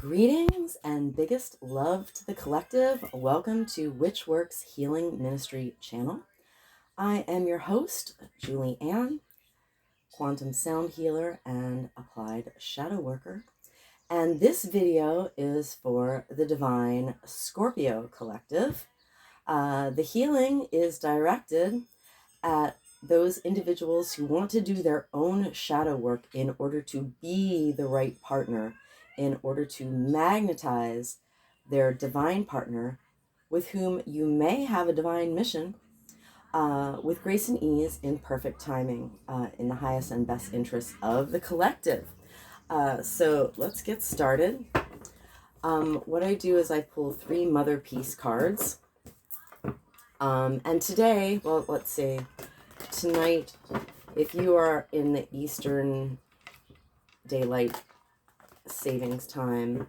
Greetings and biggest love to the collective. Welcome to Witch Works Healing Ministry channel. I am your host, Julie Ann, quantum sound healer and applied shadow worker. And this video is for the Divine Scorpio collective. The healing is directed at those individuals who want to do their own shadow work in order to be the right partner, in order to magnetize their divine partner with whom you may have a divine mission, with grace and ease, in perfect timing, in the highest and best interests of the collective. So let's get started. What I do is I pull 3 Mother Peace cards. And today, well, let's see, tonight, if you are in the Eastern Daylight Savings Time,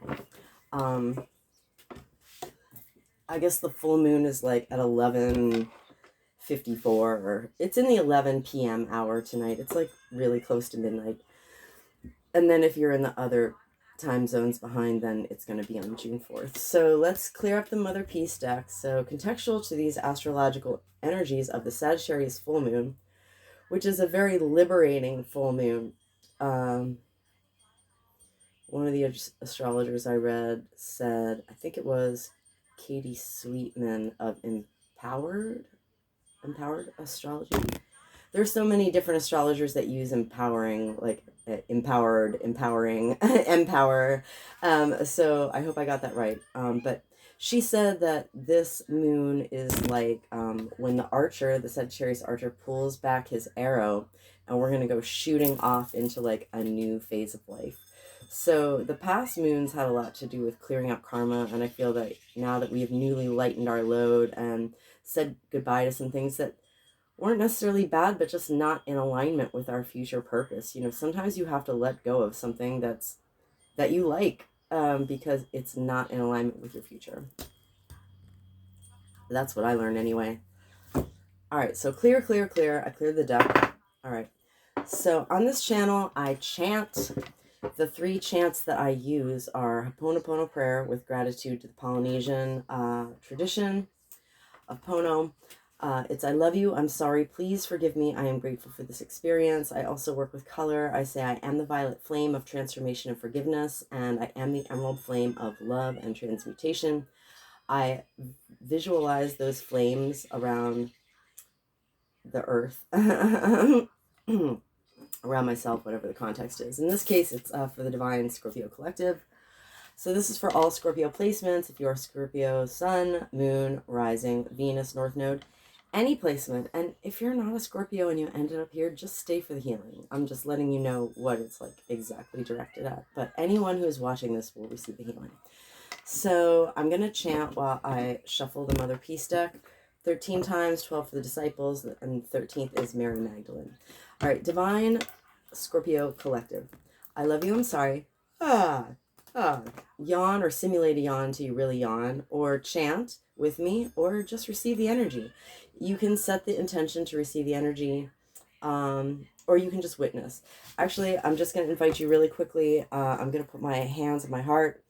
I guess the full moon is like at 11:54, or it's in the 11 p.m. hour tonight. It's like really close to midnight. And then if you're in the other time zones behind, then it's going to be on June 4th. So let's clear up the Mother Peace deck. So contextual to these astrological energies of the Sagittarius full moon, which is a very liberating full moon. One of the astrologers I read said, I think it was Katie Sweetman of Empowered Astrology. There's so many different astrologers that use empowering, like empowered, empowering, empower. So I hope I got that right. But she said that this moon is like when the archer, the Sagittarius archer, pulls back his arrow, and we're going to go shooting off into like a new phase of life. So the past moons had a lot to do with clearing up karma, and I feel that now that we've newly lightened our load and said goodbye to some things that weren't necessarily bad, but just not in alignment with our future purpose. You know, sometimes you have to let go of something that you like, because it's not in alignment with your future. That's what I learned anyway. All right, so clear. I cleared the deck. All right, so on this channel, I chant. The 3 chants that I use are Ho'oponopono prayer with gratitude to the Polynesian tradition of Pono. It's I love you, I'm sorry, please forgive me, I am grateful for this experience. I also work with color. I say I am the violet flame of transformation and forgiveness, and I am the emerald flame of love and transmutation. I visualize those flames around the earth, around myself, whatever the context is. In this case, it's for the Divine Scorpio Collective. So this is for all Scorpio placements. If you are Scorpio, Sun, Moon, Rising, Venus, North Node, any placement. And if you're not a Scorpio and you ended up here, just stay for the healing. I'm just letting you know what it's like exactly directed at. But anyone who is watching this will receive the healing. So I'm going to chant while I shuffle the Mother Peace deck 13 times, 12 for the disciples, and 13th is Mary Magdalene. All right, Divine Scorpio Collective. I love you, I'm sorry. Yawn or simulate a yawn till you really yawn, or chant with me, or just receive the energy. You can set the intention to receive the energy, or you can just witness. Actually, I'm just going to invite you really quickly. I'm going to put my hands on my heart.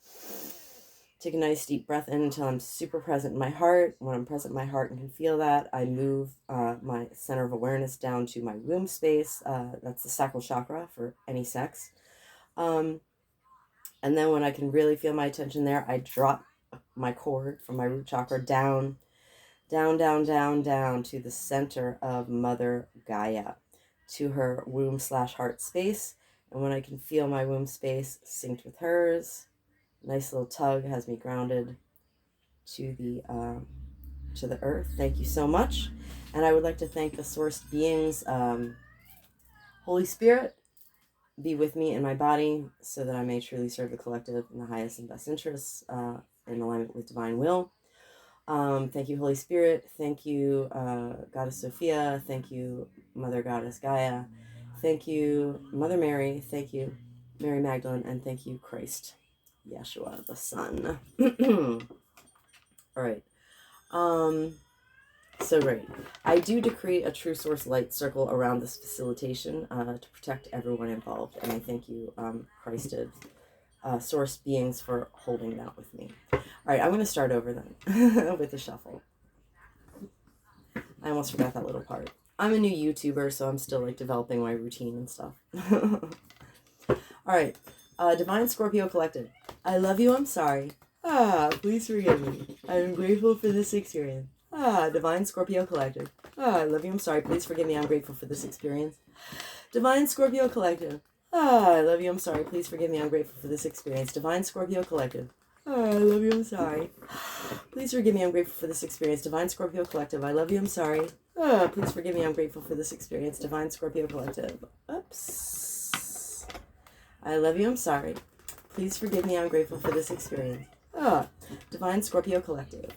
Take a nice deep breath in until I'm super present in my heart. When I'm present in my heart and can feel that, I move my center of awareness down to my womb space. That's the sacral chakra for any sex. And then when I can really feel my attention there, I drop my cord from my root chakra down to the center of Mother Gaia, to her womb/heart space. And when I can feel my womb space synced with hers, nice little tug has me grounded to the earth. Thank you so much. And I would like to thank the source beings, Holy Spirit, be with me in my body so that I may truly serve the collective in the highest and best interests, in alignment with divine will. Thank you, Holy Spirit. Thank you, Goddess Sophia. Thank you, Mother Goddess Gaia. Thank you, Mother Mary. Thank you, Mary Magdalene. And thank you, Christ, Yeshua, the Son. All right. So great. I do decree a true source light circle around this facilitation to protect everyone involved. And I thank you, Christed, source beings for holding that with me. All right, I'm going to start over then with the shuffle. I almost forgot that little part. I'm a new YouTuber, so I'm still like developing my routine and stuff. All right, Divine Scorpio Collective. I love you, I'm sorry. Please forgive me. I'm grateful for this experience. Divine Scorpio Collective. I love you, I'm sorry. Please forgive me, I'm grateful for this experience. Divine Scorpio Collective. I love you, I'm sorry. Please forgive me, I'm grateful for this experience. Divine Scorpio Collective. I love you, I'm sorry. Please forgive me, I'm grateful for this experience. Divine Scorpio Collective. I love you, I'm sorry. Please forgive me, I'm grateful for this experience. Divine Scorpio Collective. Oops. I love you, I'm sorry. Please forgive me, I'm grateful for this experience. Divine Scorpio Collective.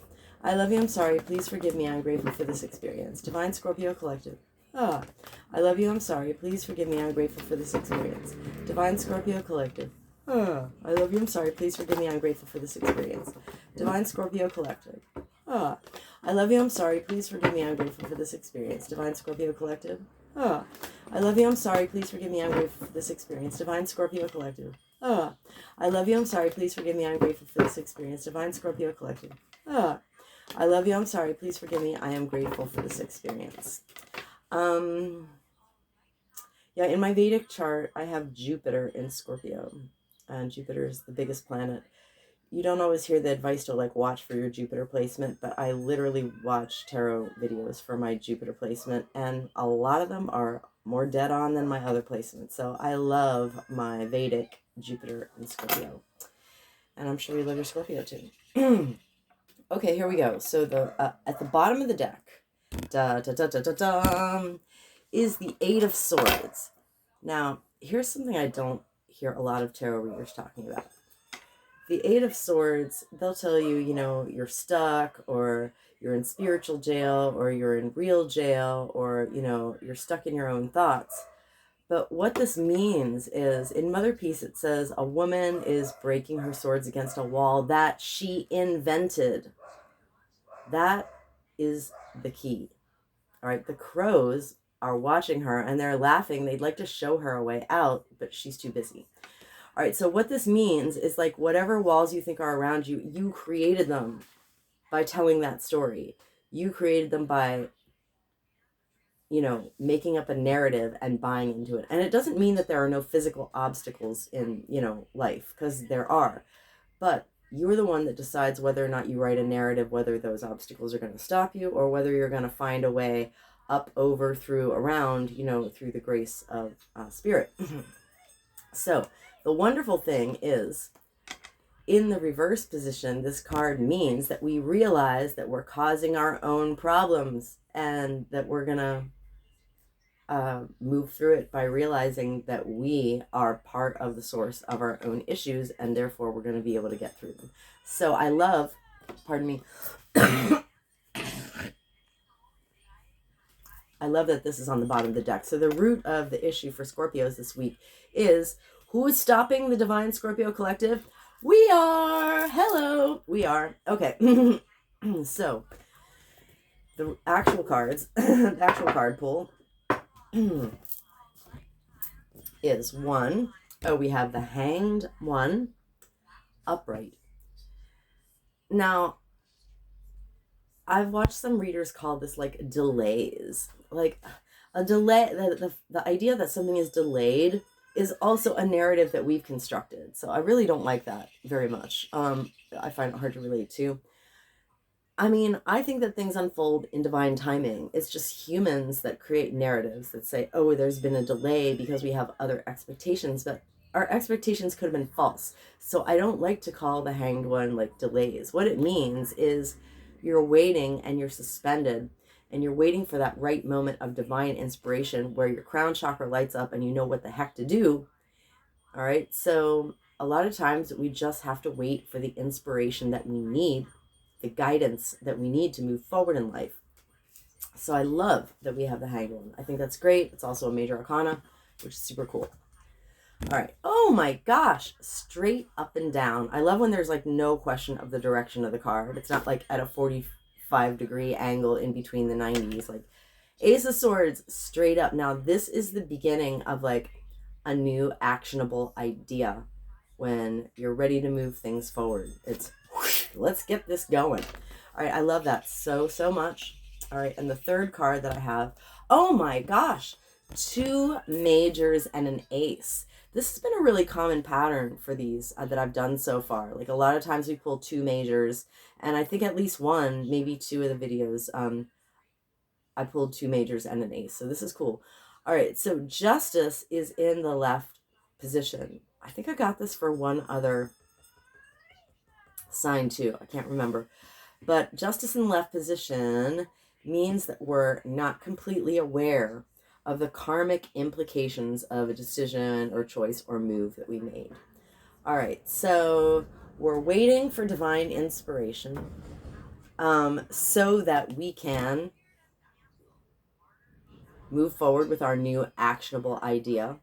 I love you, I'm sorry. Please forgive me, I'm grateful for this experience. Divine Scorpio Collective. I love you, I'm sorry. Please forgive me, I'm grateful for this experience. Divine Scorpio Collective. I love you, I'm sorry. Please forgive me, I'm grateful for this experience. Divine Scorpio Collective. I love you, I'm sorry. Please forgive me, I'm grateful for this experience. Divine Scorpio Collective. I love you, I'm sorry. Please forgive me, I'm grateful for this experience. Divine Scorpio Collective. I love you, I'm sorry. Please forgive me, I'm grateful for this experience. Divine Scorpio Collective. I love you, I'm sorry. Please forgive me, I am grateful for this experience. Yeah, in my Vedic chart, I have Jupiter in Scorpio. And Jupiter is the biggest planet. You don't always hear the advice to like watch for your Jupiter placement, but I literally watch tarot videos for my Jupiter placement, and a lot of them are more dead on than my other placements. So I love my Vedic Jupiter in Scorpio. And I'm sure you love your Scorpio too. Okay, here we go. So the at the bottom of the deck, is the Eight of Swords. Now, here's something I don't hear a lot of tarot readers talking about. The Eight of Swords, they'll tell you, you know, you're stuck, or you're in spiritual jail, or you're in real jail, or, you know, you're stuck in your own thoughts. But what this means is, in Mother Peace, it says a woman is breaking her swords against a wall that she invented. That is the key. All right, the crows are watching her and they're laughing. They'd like to show her a way out, but she's too busy. All right, so what this means is like whatever walls you think are around you, you created them by telling that story. You created them by, you know, making up a narrative and buying into it. And it doesn't mean that there are no physical obstacles in, you know, life, because there are. But you're the one that decides whether or not you write a narrative, whether those obstacles are going to stop you, or whether you're going to find a way up, over, through, around, you know, through the grace of spirit. So the wonderful thing is, in the reverse position, this card means that we realize that we're causing our own problems, and that we're going to move through it by realizing that we are part of the source of our own issues, and therefore we're going to be able to get through them. So I love, pardon me, I love that this is on the bottom of the deck. So the root of the issue for Scorpios this week is, who is stopping the Divine Scorpio Collective? We are! Hello! We are. Okay. So, the actual cards, the actual card pool is one. Oh, we have the Hanged One, upright. Now, I've watched some readers call this like delays. Like a delay, the idea that something is delayed is also a narrative that we've constructed. So I really don't like that very much. I find it hard to relate to. I mean, I think that things unfold in divine timing. It's just humans that create narratives that say, oh, there's been a delay because we have other expectations, but our expectations could have been false. So I don't like to call the Hanged One like delays. What it means is you're waiting and you're suspended, and you're waiting for that right moment of divine inspiration where your crown chakra lights up and you know what the heck to do. All right. So a lot of times we just have to wait for the inspiration that we need, the guidance that we need to move forward in life. So I love that we have the Hanged One. I think that's great. It's also a major arcana, which is super cool. All right. Oh my gosh. Straight up and down. I love when there's like no question of the direction of the card. It's not like at a 45-degree angle in between the 90s. Like Ace of Swords, straight up. Now this is the beginning of like a new actionable idea. when you're ready to move things forward. It's whoosh, let's get this going. All right, I love that so much. All right, and the third card that I have, oh my gosh, 2 majors and an ace. This has been a really common pattern for these that I've done so far. Like a lot of times we pull 2 majors, and I think at least one, maybe 2 of the videos, I pulled 2 majors and an ace. So this is cool. All right, so justice is in the left position. I think I got this for one other sign too. I can't remember. But justice in left position means that we're not completely aware of the karmic implications of a decision or choice or move that we made. All right, so we're waiting for divine inspiration so that we can move forward with our new actionable idea.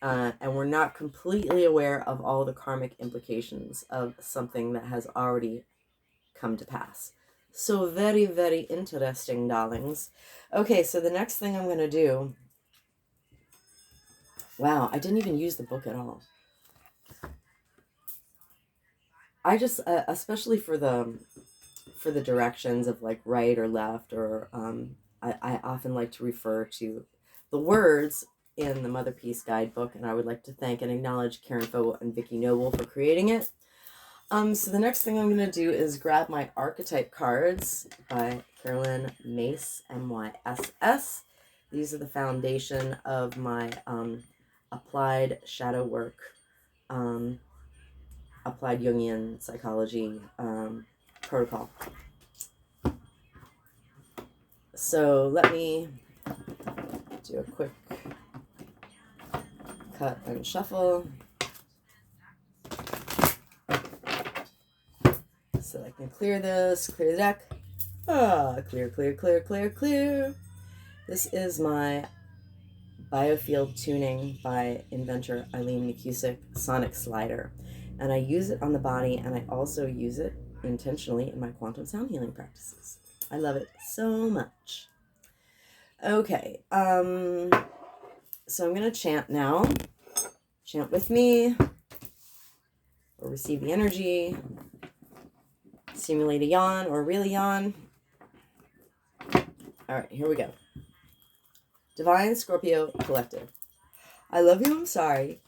And we're not completely aware of all the karmic implications of something that has already come to pass. So very, very interesting, darlings. Okay, so the next thing I'm going to do... Wow, I didn't even use the book at all. I just, especially for the directions of like right or left, or I often like to refer to the words in the Mother Peace Guidebook, and I would like to thank and acknowledge Karen Fogel and Vicki Noble for creating it. So the next thing I'm going to do is grab my archetype cards by Carolyn Mace, M-Y-S-S. These are the foundation of my applied shadow work, applied Jungian psychology protocol. So let me do a quick cut and shuffle so I can clear this, clear the deck. Clear, clear, clear, clear, clear. This is my biofield tuning by inventor Eileen McCusick sonic slider. And I use it on the body, and I also use it intentionally in my quantum sound healing practices. I love it so much. Okay, so I'm going to chant now. Chant with me, or receive the energy, simulate a yawn, or really yawn. All right, here we go. Divine Scorpio Collective. I love you, I'm sorry.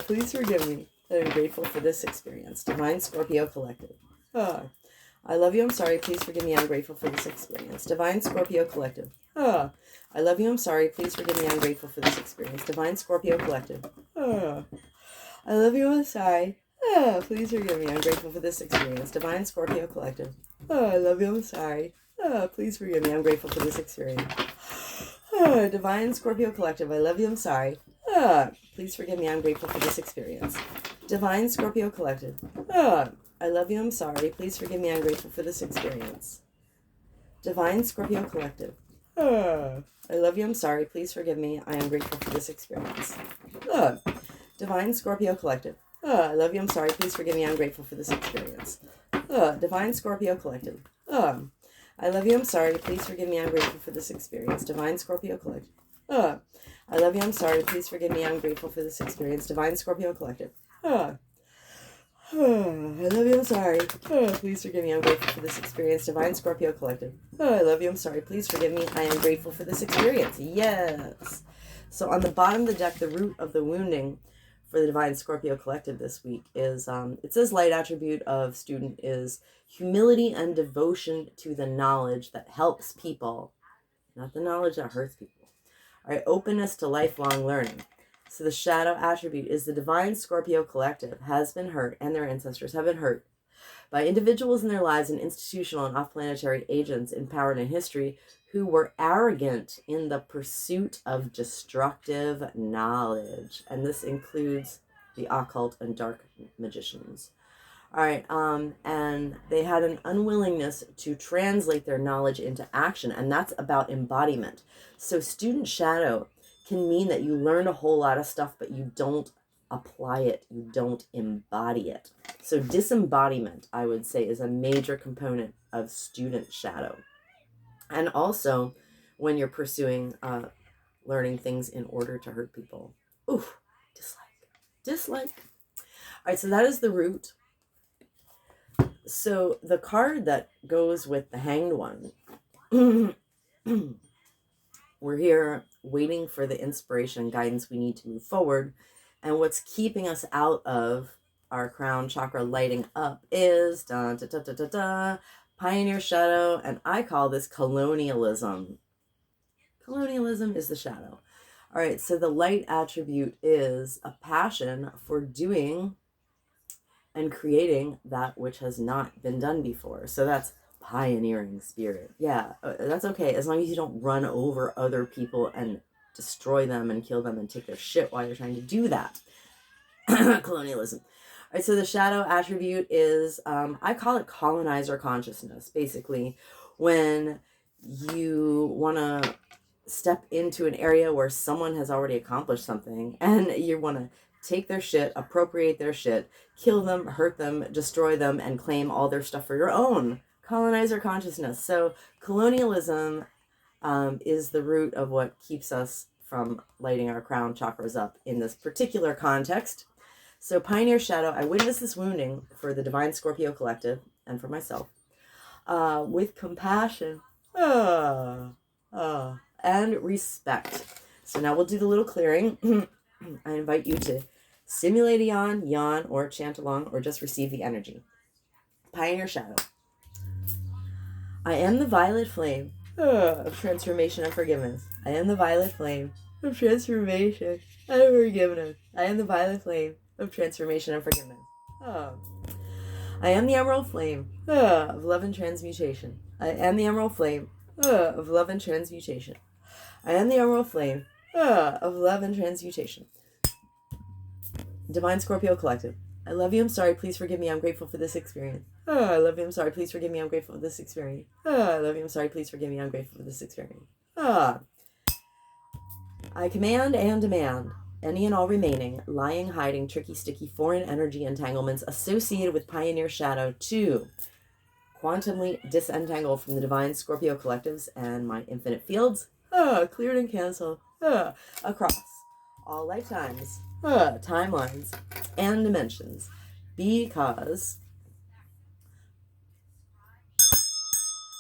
Please forgive me. I'm grateful for this experience. Divine Scorpio Collective. I love you, I'm sorry. Please forgive me. I'm grateful for this experience. Divine Scorpio Collective. I love you, I'm sorry. Please forgive me. I'm grateful for this experience. Divine Scorpio Collective. I love you, I'm sorry. Please forgive me. I'm grateful for this experience. Divine Scorpio Collective. I love you, I'm sorry. Please forgive me. I'm grateful for this experience. Divine Scorpio Collective. I love you, I'm sorry. Please forgive me. I'm grateful for this experience. Divine Scorpio Collective. I love you, I'm sorry. Please forgive me. I'm grateful for this experience. Divine Scorpio Collective. I love you, I'm sorry. Please forgive me. I am grateful for this experience. Divine Scorpio Collective. I love you, I'm sorry. Please forgive me. I'm grateful for this experience. Divine Scorpio Collective. I love you, I'm sorry. Please forgive me. I'm grateful for this experience. Divine Scorpio Collective. I love you, I'm sorry. Please forgive me. I'm grateful for this experience. Divine Scorpio Collective. I love you, I'm sorry. Please forgive me. I'm grateful for this experience. Divine Scorpio Collective. I love you, I'm sorry. Please forgive me. I am grateful for this experience. Yes. So on the bottom of the deck, the root of the wounding for the Divine Scorpio Collective this week is, it says light attribute of student is humility and devotion to the knowledge that helps people, not the knowledge that hurts people. All right, openness to lifelong learning. So the shadow attribute is the Divine Scorpio Collective has been hurt, and their ancestors have been hurt by individuals in their lives and institutional and off-planetary agents in power and in history who were arrogant in the pursuit of destructive knowledge. And this includes the occult and dark magicians. All right, and they had an unwillingness to translate their knowledge into action, and that's about embodiment. So student shadow can mean that you learn a whole lot of stuff, but you don't apply it, you don't embody it. So disembodiment, I would say, is a major component of student shadow. And also, when you're pursuing learning things in order to hurt people. Ooh, dislike. right, so that is the root. So the card that goes with the Hanged One, we're here waiting for the inspiration and guidance we need to move forward. And what's keeping us out of our crown chakra lighting up is pioneer shadow. And I call this colonialism. Colonialism is the shadow. All right, so the light attribute is a passion for doing and creating that which has not been done before. So that's pioneering spirit. Yeah, that's okay, as long as you don't run over other people and destroy them and kill them and take their shit while you're trying to do that. Colonialism. All right, so the shadow attribute is, I call it colonizer consciousness. Basically, when you want to step into an area where someone has already accomplished something and you want to take their shit, appropriate their shit, kill them, hurt them, destroy them, and claim all their stuff for your own. Colonizer consciousness. So colonialism is the root of what keeps us from lighting our crown chakras up in this particular context. So pioneer shadow, I witnessed this wounding for the Divine Scorpio Collective and for myself with compassion and respect. So now we'll do the little clearing. I invite you to simulate a yawn, or chant along, or just receive the energy. Pioneer shadow. I am the violet flame of transformation and forgiveness. I am the violet flame of transformation and forgiveness. I am the violet flame of transformation and forgiveness. I am the emerald flame of love and transmutation. I am the emerald flame of love and transmutation. I am the emerald flame of love and transmutation. Divine Scorpio Collective. I love you, I'm sorry, please forgive me, I'm grateful for this experience. I love you, I'm sorry, please forgive me, I'm grateful for this experience. I love you, I'm sorry, please forgive me, I'm grateful for this experience. I command and demand any and all remaining, lying, hiding, tricky, sticky, foreign energy entanglements associated with Pioneer Shadow to quantumly disentangle from the Divine Scorpio Collectives and my infinite fields, cleared and canceled, across all lifetimes, timelines, and dimensions, because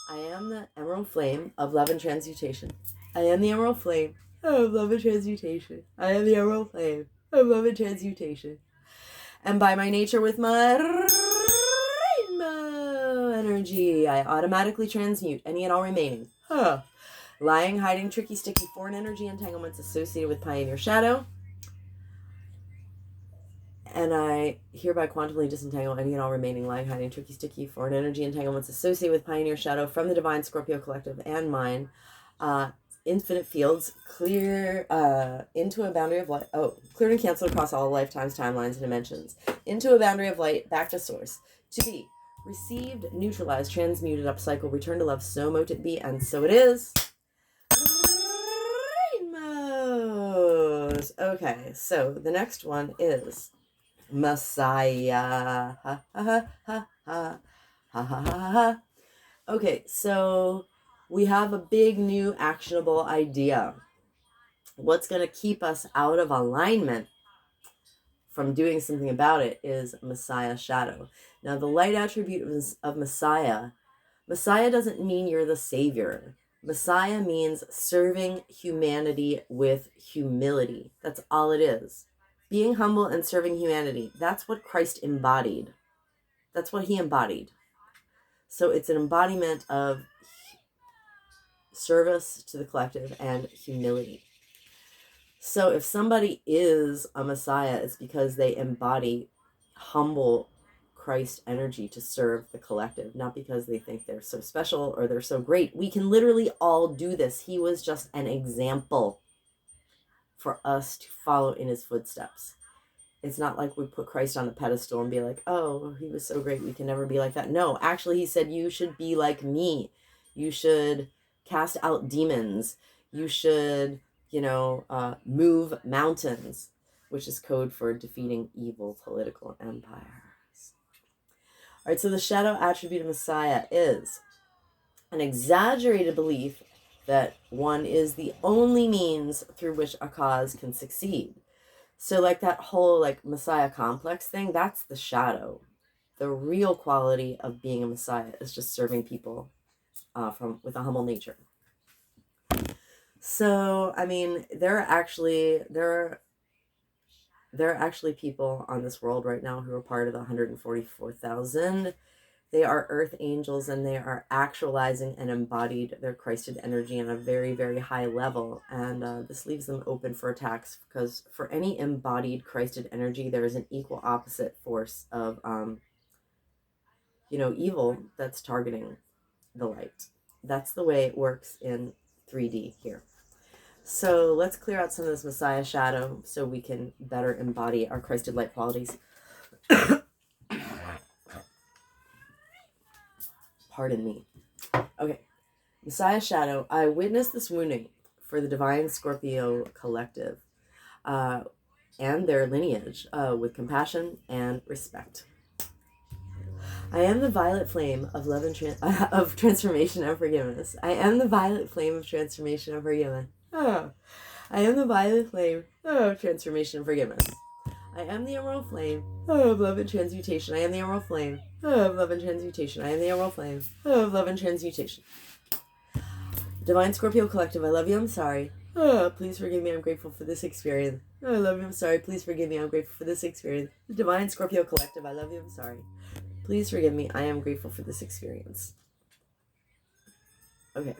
I am the emerald flame of love and transmutation. I am the emerald flame of love and transmutation. I am the emerald flame of love and transmutation. And by my nature with my rainbow energy, I automatically transmute any and all remaining lying, hiding, tricky, sticky, foreign energy entanglements associated with Pioneer Shadow. And I hereby quantumly disentangle any and all remaining lying, hiding, tricky, sticky, foreign energy entanglements associated with Pioneer Shadow from the Divine Scorpio Collective and mine. Infinite fields, clear into a boundary of light. Cleared and canceled across all lifetimes, timelines, and dimensions. Into a boundary of light, back to source. To be received, neutralized, transmuted, upcycled, returned to love. So mote it be, and so it is. Rainbows. Okay, so the next one is Messiah. Ha ha ha ha ha ha ha ha. Okay, so we have a big new actionable idea. What's going to keep us out of alignment from doing something about it is Messiah shadow. Now, the light attribute of Messiah doesn't mean you're the savior. Messiah means serving humanity with humility. That's all it is. Being humble and serving humanity. That's what Christ embodied. That's what he embodied. So it's an embodiment of service to the collective and humility. So if somebody is a Messiah, it's because they embody humble Christ energy to serve the collective, not because they think they're so special or they're so great. We can literally all do this. He was just an example for us to follow in his footsteps. It's not like we put Christ on a pedestal and be like, oh, he was so great, we can never be like that. No, actually, he said, you should be like me. You should cast out demons. You should, move mountains, which is code for defeating evil political empires. All right, so the shadow attribute of Messiah is an exaggerated belief that one is the only means through which a cause can succeed. So like that whole like Messiah complex thing, that's the shadow. The real quality of being a Messiah is just serving people from with a humble nature. So I mean, there are actually people on this world right now who are part of the 144,000. They are earth angels, and they are actualizing and embodied their Christed energy on a very, very high level. And this leaves them open for attacks, because for any embodied Christed energy, there is an equal opposite force of, evil that's targeting the light. That's the way it works in 3D here. So let's clear out some of this Messiah shadow so we can better embody our Christed light qualities. Pardon me. Okay. Messiah shadow. I witnessed this wounding for the divine Scorpio collective and their lineage with compassion and respect. I am the violet flame of love and of transformation and forgiveness. I am the violet flame of transformation and forgiveness. Oh. I am the violet flame of transformation and forgiveness. I am the emerald flame of love and transmutation. I am the emerald flame of love and transmutation. I am the emerald flame of love and transmutation. Divine Scorpio Collective, I love you, I'm sorry. Please forgive me, I'm grateful for this experience. I love you, I'm sorry. Please forgive me, I'm grateful for this experience. Divine Scorpio Collective, I love you, I'm sorry. Please forgive me, I am grateful for this experience. Okay.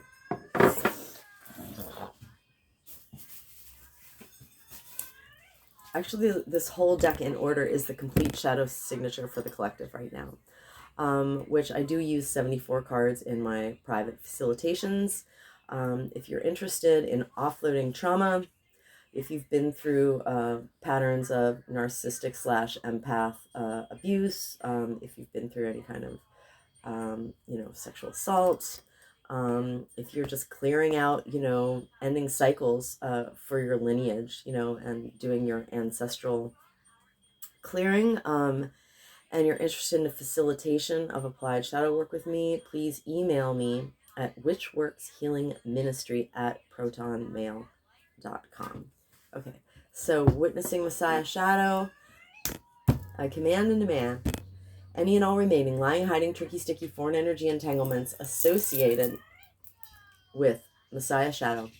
Actually, this whole deck in order is the complete shadow signature for the collective right now, which I do use 74 cards in my private facilitations. If you're interested in offloading trauma, if you've been through patterns of narcissistic / empath abuse, if you've been through any kind of, sexual assault, if you're just clearing out, ending cycles for your lineage, and doing your ancestral clearing, and you're interested in a facilitation of applied shadow work with me, please email me at witchworkshealingministry@protonmail.com. Okay, so witnessing Messiah shadow, I command and demand any and all remaining lying, hiding, tricky, sticky, foreign energy entanglements associated with Messiah shadow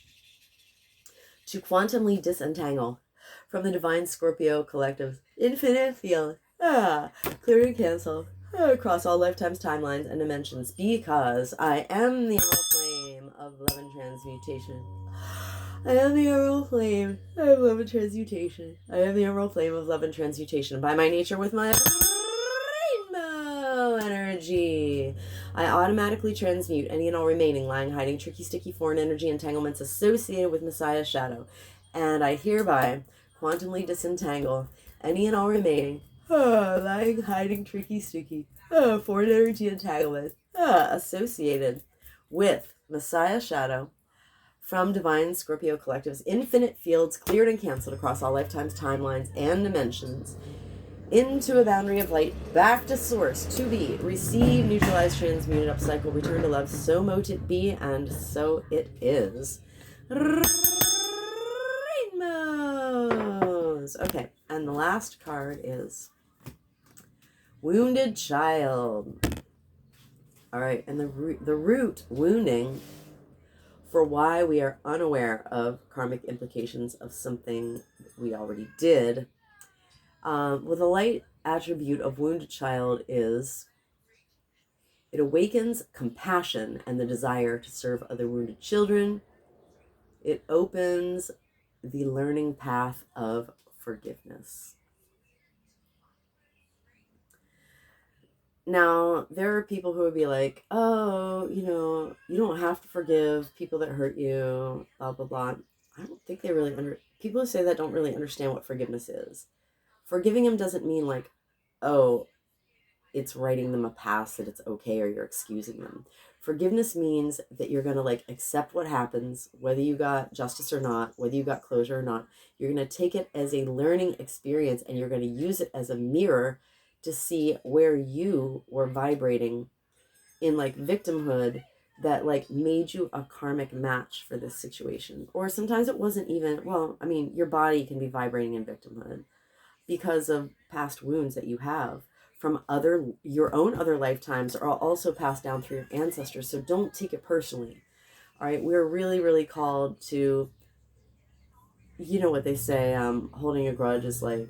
to quantumly disentangle from the divine Scorpio collective's infinite field, clear and cancel across all lifetimes, timelines, and dimensions, because I am the emerald flame of love and transmutation. I am the emerald flame of love and transmutation. I am the emerald flame of love and transmutation. By my nature, with my rainbow energy, I automatically transmute any and all remaining lying, hiding, tricky, sticky, foreign energy entanglements associated with Messiah shadow. And I hereby quantumly disentangle any and all remaining lying, hiding, tricky, sticky, foreign energy entanglements associated with Messiah shadow from divine Scorpio collective's infinite fields, cleared and canceled across all lifetimes, timelines, and dimensions, into a boundary of light, back to source, to be, receive, neutralize, transmuted, upcycle, return to love, so mote it be, and so it is. Rainbows. Okay, and the last card is Wounded Child. All right, and the root wounding for why we are unaware of karmic implications of something we already did. Well, the light attribute of wounded child is it awakens compassion and the desire to serve other wounded children. It opens the learning path of forgiveness. Now, there are people who would be like, oh, you don't have to forgive people that hurt you, blah, blah, blah. I don't think they really people who say that don't really understand what forgiveness is. Forgiving them doesn't mean like, oh, it's writing them a pass that it's okay or you're excusing them. Forgiveness means that you're going to accept what happens, whether you got justice or not, whether you got closure or not. You're going to take it as a learning experience, and you're going to use it as a mirror to see where you were vibrating in victimhood that like made you a karmic match for this situation. Or sometimes it wasn't even, well, I mean, your body can be vibrating in victimhood because of past wounds that you have from your own other lifetimes, are also passed down through your ancestors. So don't take it personally. All right, we're really, really called to, you know what they say, holding a grudge is like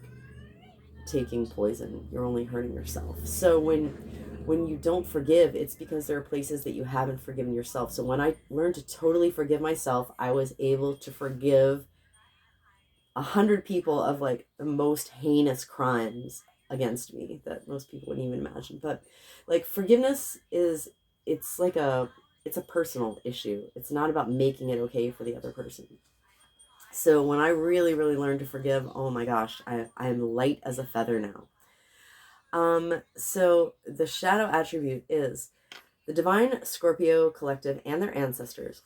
taking poison. You're only hurting yourself. So when you don't forgive, it's because there are places that you haven't forgiven yourself. So when I learned to totally forgive myself, I was able to forgive 100 people of like the most heinous crimes against me that most people wouldn't even imagine. But like forgiveness is, it's like it's a personal issue. It's not about making it okay for the other person. So when I really, really learned to forgive, oh my gosh, I'm light as a feather now. So the shadow attribute is the divine Scorpio collective and their ancestors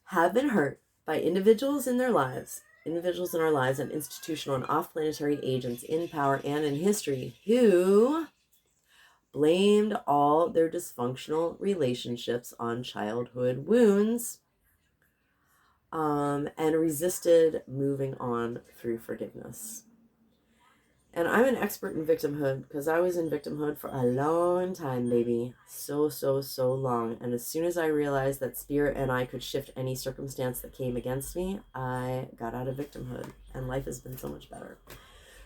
have been hurt by individuals in our lives, and institutional and off-planetary agents in power and in history who blamed all their dysfunctional relationships on childhood wounds, and resisted moving on through forgiveness. And I'm an expert in victimhood because I was in victimhood for a long time, baby. So long. And as soon as I realized that spirit and I could shift any circumstance that came against me, I got out of victimhood. And life has been so much better.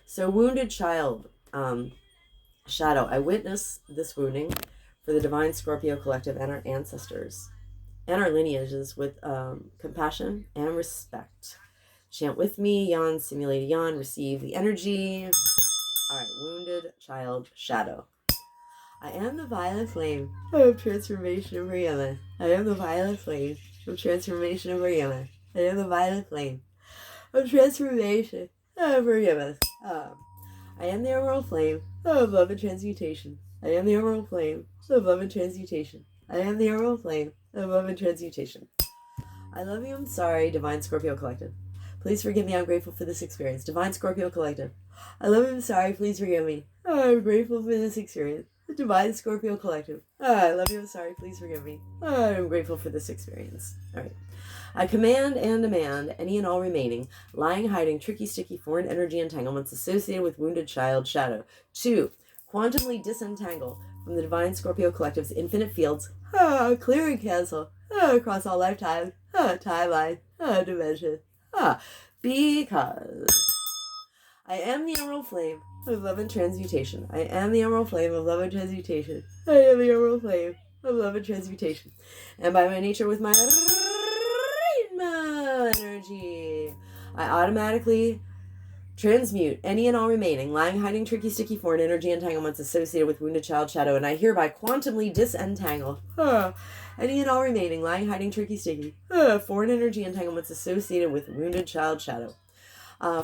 So wounded child, shadow. I witness this wounding for the divine Scorpio collective and our ancestors and our lineages with compassion and respect. Chant with me, yawn, simulate a yawn, receive the energy. All right, wounded child shadow. I am the violet flame of transformation of Rihanna. I am the violet flame of transformation of Rihanna. I am the violet flame of transformation of Rihanna. I am the emerald flame of love and transmutation. I am the emerald flame of love and transmutation. I am the emerald flame of love and transmutation. I love you, I'm sorry, Divine Scorpio Collective. Please forgive me, I'm grateful for this experience. Divine Scorpio Collective. I love you, I'm sorry, please forgive me. I'm grateful for this experience. Divine Scorpio Collective. I love you, I'm sorry, please forgive me. I'm grateful for this experience. All right. I command and demand any and all remaining, lying, hiding, tricky, sticky, foreign energy entanglements associated with wounded child shadow to quantumly disentangle from the Divine Scorpio Collective's infinite fields, clear and cancel, across all lifetimes, timeline, dimension, because I am the emerald flame of love and transmutation. I am the emerald flame of love and transmutation. I am the emerald flame of love and transmutation. And by my nature with my energy, I automatically transmute any and all remaining, lying, hiding, tricky, sticky, foreign energy entanglements associated with wounded child shadow, and I hereby quantumly disentangle any and all remaining, lying, hiding, tricky, sticky, foreign energy entanglements associated with wounded child shadow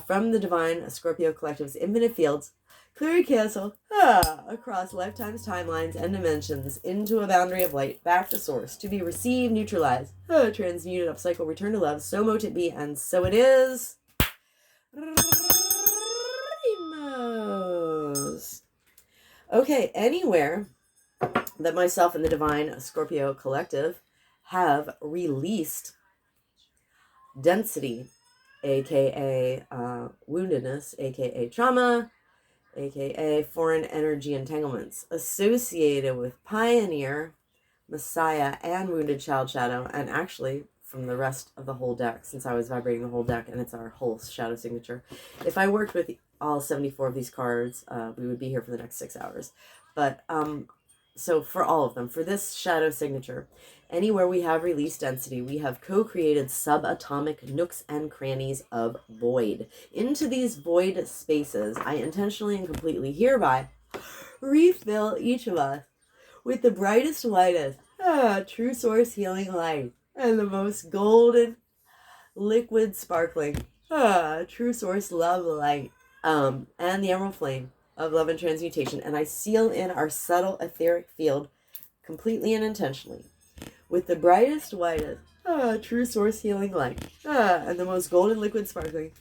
from the Divine Scorpio Collective's infinite fields, clear and cancel, across lifetimes, timelines, and dimensions, into a boundary of light, back to source, to be received, neutralized, transmuted, upcycle, return to love, so mote it be, and so it is. Okay, anywhere that myself and the Divine Scorpio Collective have released density, aka woundedness, aka trauma, aka foreign energy entanglements associated with Pioneer, Messiah, and Wounded Child Shadow, and actually from the rest of the whole deck, since I was vibrating the whole deck and it's our whole shadow signature. If I worked with all 74 of these cards, we would be here for the next 6 hours. But so for all of them, for this shadow signature, anywhere we have released density, we have co-created subatomic nooks and crannies of void. Into these void spaces, I intentionally and completely hereby refill each of us with the brightest, lightest, true source healing light, and the most golden, liquid, sparkling, true source love light, and the emerald flame of love and transmutation. And I seal in our subtle etheric field completely and intentionally with the brightest, whitest, true source healing light, and the most golden, liquid, sparkling,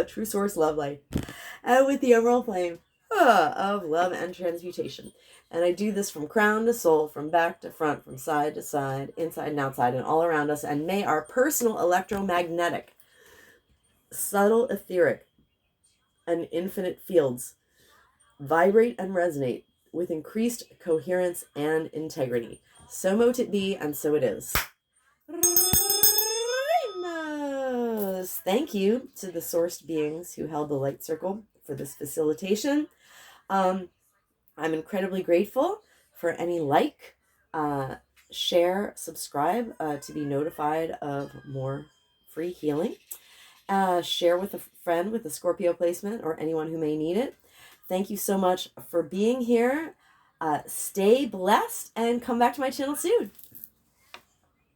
true source love light, and with the emerald flame of love and transmutation. And I do this from crown to soul, from back to front, from side to side, inside and outside, and all around us. And may our personal electromagnetic, subtle etheric, and infinite fields vibrate and resonate with increased coherence and integrity. So mote it be, and so it is. Thank you to the sourced beings who held the light circle for this facilitation. I'm incredibly grateful for any like, share, subscribe to be notified of more free healing. Share with a friend with a Scorpio placement or anyone who may need it. Thank you so much for being here. Stay blessed and come back to my channel soon.